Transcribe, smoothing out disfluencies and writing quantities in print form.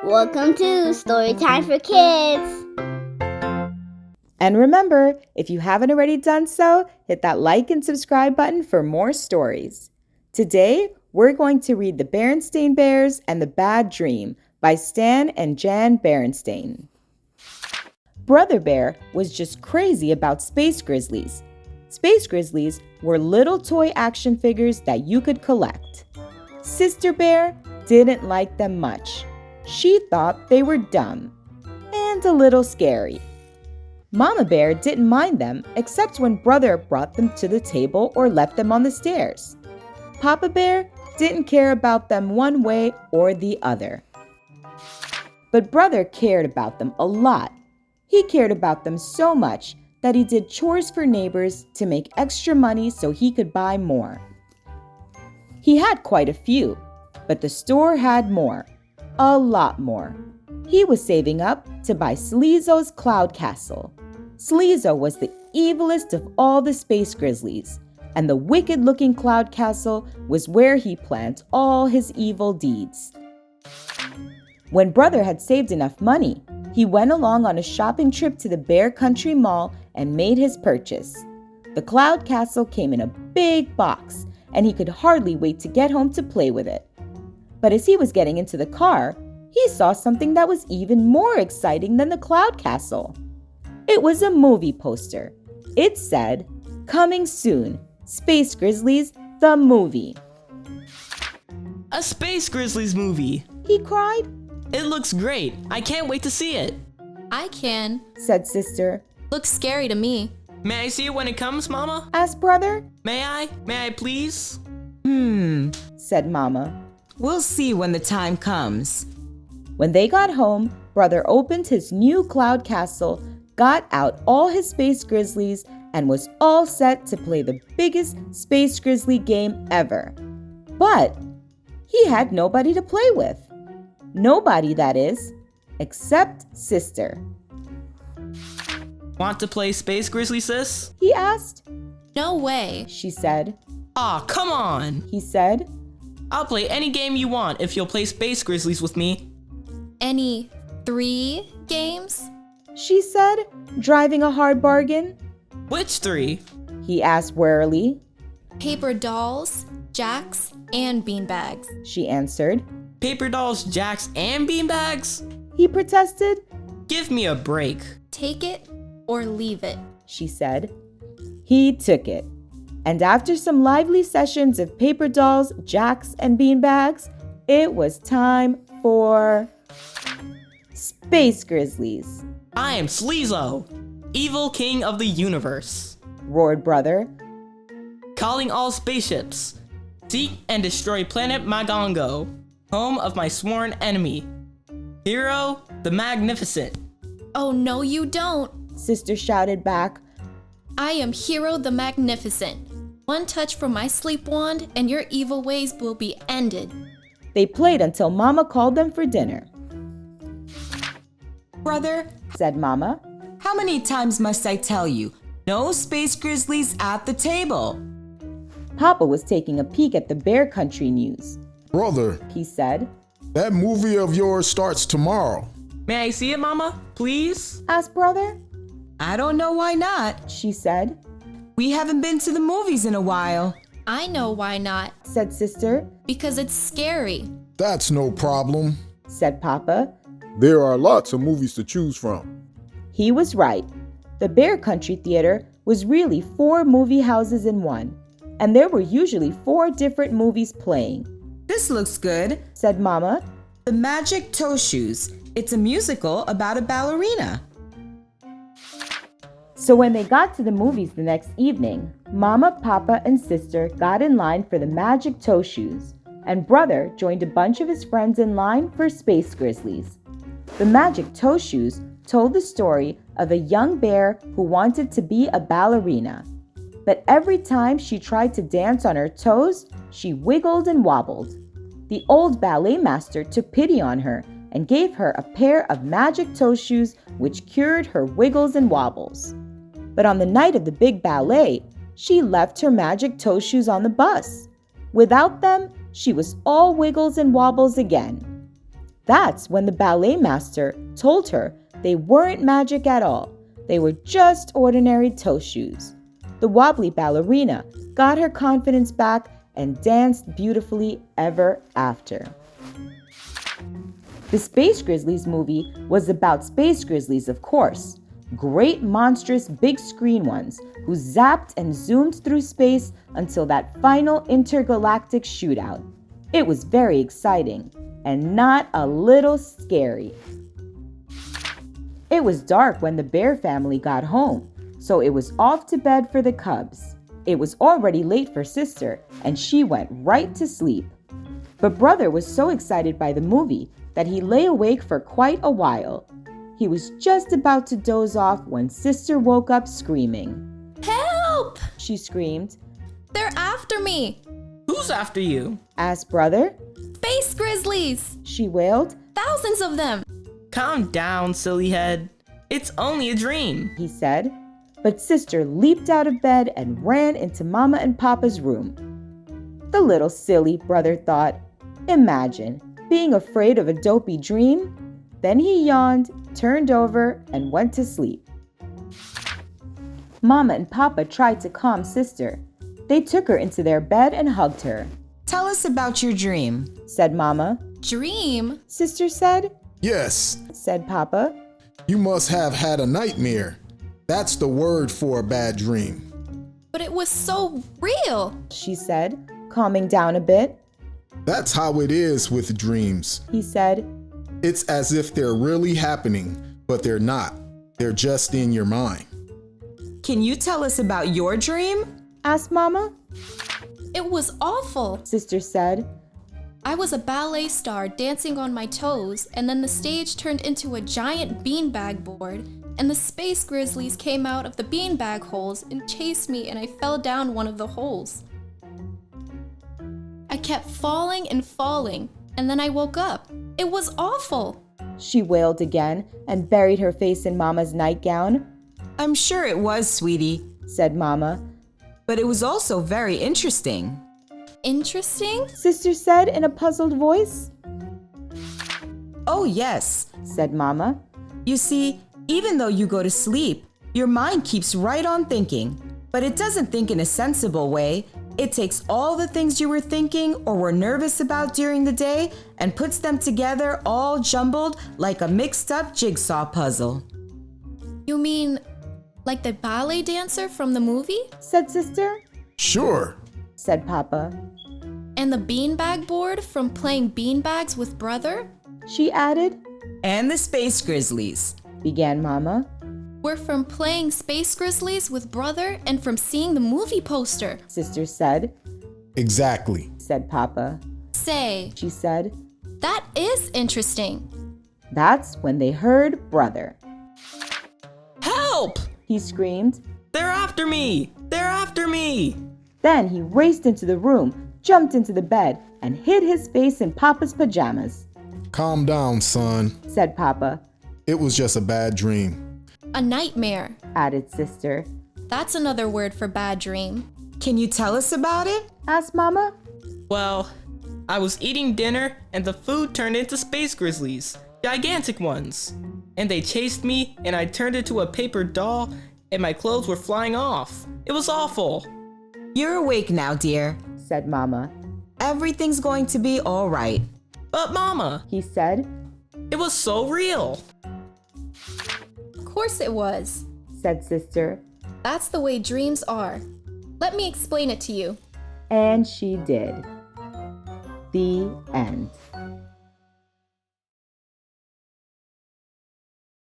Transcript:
Welcome to Storytime for Kids. And remember, if you haven't already done so, hit that like and subscribe button for more stories. Today, we're going to read The Berenstein Bears and the Bad Dream by Stan and Jan Berenstein. Brother Bear was just crazy about space grizzlies. Space grizzlies were little toy action figures that you could collect. Sister Bear didn't like them much. She thought they were dumb and a little scary. Mama Bear didn't mind them except when Brother brought them to the table or left them on the stairs. Papa Bear didn't care about them one way or the other. But Brother cared about them a lot. He cared about them so much that he did chores for neighbors to make extra money so he could buy more. He had quite a few, but the store had more. A lot more. He was saving up to buy Sleezo's Cloud Castle. Sleezo was the evilest of all the space grizzlies, and the wicked-looking Cloud Castle was where he planned all his evil deeds. When Brother had saved enough money, he went along on a shopping trip to the Bear Country Mall and made his purchase. The Cloud Castle came in a big box, and he could hardly wait to get home to play with it. But as he was getting into the car, he saw something that was even more exciting than the Cloud Castle. It was a movie poster. It said, "Coming soon, Space Grizzlies, the movie." A Space Grizzlies movie! He cried. It looks great. I can't wait to see it. I can, said Sister. Looks scary to me. May I see it when it comes, Mama? Asked Brother. May I? May I please? Said Mama. We'll see when the time comes. When they got home, Brother opened his new Cloud Castle, got out all his Space Grizzlies, and was all set to play the biggest Space Grizzly game ever. But he had nobody to play with. Nobody, that is, except Sister. Want to play Space Grizzly, sis? He asked. No way. She said. Aw, come on! He said. I'll play any game you want if you'll play Space Grizzlies with me. Any 3 games? She said, driving a hard bargain. Which 3? He asked warily. Paper dolls, jacks, and beanbags. She answered. Paper dolls, jacks, and beanbags? He protested. Give me a break. Take it or leave it, she said. He took it. And after some lively sessions of paper dolls, jacks, and beanbags, it was time for Space Grizzlies. I am Sleezo, evil king of the universe, roared Brother. Calling all spaceships. Seek and destroy planet Magongo, home of my sworn enemy, Hero the Magnificent. Oh no you don't, Sister shouted back. I am Hero the Magnificent. One touch from my sleep wand and your evil ways will be ended. They played until Mama called them for dinner. Brother, said Mama, how many times must I tell you? No Space Grizzlies at the table. Papa was taking a peek at the Bear Country news. Brother, he said. That movie of yours starts tomorrow. May I see it, Mama? Please? Asked Brother. I don't know why not, she said. We haven't been to the movies in a while. I know why not, said Sister. because it's scary. That's no problem, said Papa. There are lots of movies to choose from. He was right. The Bear Country Theater was really 4 movie houses in one, and there were usually 4 different movies playing. This looks good, said Mama. The Magic Toe Shoes. It's a musical about a ballerina. So when they got to the movies the next evening, Mama, Papa, and Sister got in line for the Magic Toe Shoes, and Brother joined a bunch of his friends in line for Space Grizzlies. The Magic Toe Shoes told the story of a young bear who wanted to be a ballerina. But every time she tried to dance on her toes, she wiggled and wobbled. The old ballet master took pity on her and gave her a pair of magic toe shoes which cured her wiggles and wobbles. But on the night of the big ballet, she left her magic toe shoes on the bus. Without them, she was all wiggles and wobbles again. That's when the ballet master told her they weren't magic at all. They were just ordinary toe shoes. The wobbly ballerina got her confidence back and danced beautifully ever after. The Space Grizzlies movie was about space grizzlies, of course. Great, monstrous, big screen ones who zapped and zoomed through space until that final intergalactic shootout. It was very exciting and not a little scary. It was dark when the bear family got home, so it was off to bed for the cubs. It was already late for sister, and she went right to sleep. But brother was so excited by the movie that he lay awake for quite a while. He was just about to doze off when sister woke up screaming. Help! She screamed. They're after me! Who's after you? Asked brother. Space grizzlies! She wailed. Thousands of them! Calm down, silly head. It's only a dream. He said. But sister leaped out of bed and ran into Mama and Papa's room. The little silly, brother thought. Imagine being afraid of a dopey dream. Then he yawned, turned over, and went to sleep. Mama and Papa tried to calm sister. They took her into their bed and hugged her. Tell us about your dream, Said Mama. Dream? Sister said. Yes, Said Papa. you must have had a nightmare. That's the word for a bad dream. But it was so real! She said, calming down a bit. That's how it is with dreams. He said. It's as if they're really happening, but they're not. They're just in your mind. Can you tell us about your dream? Asked Mama. It was awful! Sister said. I was a ballet star dancing on my toes, and then the stage turned into a giant beanbag board, and the space grizzlies came out of the beanbag holes and chased me, and I fell down one of the holes. I kept falling and falling, and then I woke up. It was awful! She wailed again and buried her face in Mama's nightgown. I'm sure it was, sweetie, Said Mama. but it was also very interesting. Interesting? Sister said in a puzzled voice. Oh, yes. Said Mama. You see, even though you go to sleep, your mind keeps right on thinking, but it doesn't think in a sensible way. It takes all the things you were thinking or were nervous about during the day and puts them together all jumbled like a mixed up jigsaw puzzle. You mean like the ballet dancer from the movie? Said Sister. Sure. Said Papa. And the beanbag board from playing beanbags with brother? She added. And the Space Grizzlies. Began Mama. We're from playing Space Grizzlies with brother and from seeing the movie poster. Sister said. Exactly. Said Papa. Say, She said. that is interesting. That's when they heard brother. Help! He screamed. They're after me! They're after me! Then he raced into the room, jumped into the bed, and hid his face in Papa's pajamas. Calm down, son. Said Papa. It was just a bad dream. A nightmare. Added Sister. That's another word for bad dream. Can you tell us about it? Asked Mama. Well, I was eating dinner and the food turned into space grizzlies. Gigantic ones. And they chased me and I turned into a paper doll and my clothes were flying off. It was awful. You're awake now, dear. Said Mama. Everything's going to be all right. But Mama, He said. it was so real. Of course it was. Said Sister. That's the way dreams are. Let me explain it to you. And she did. The end.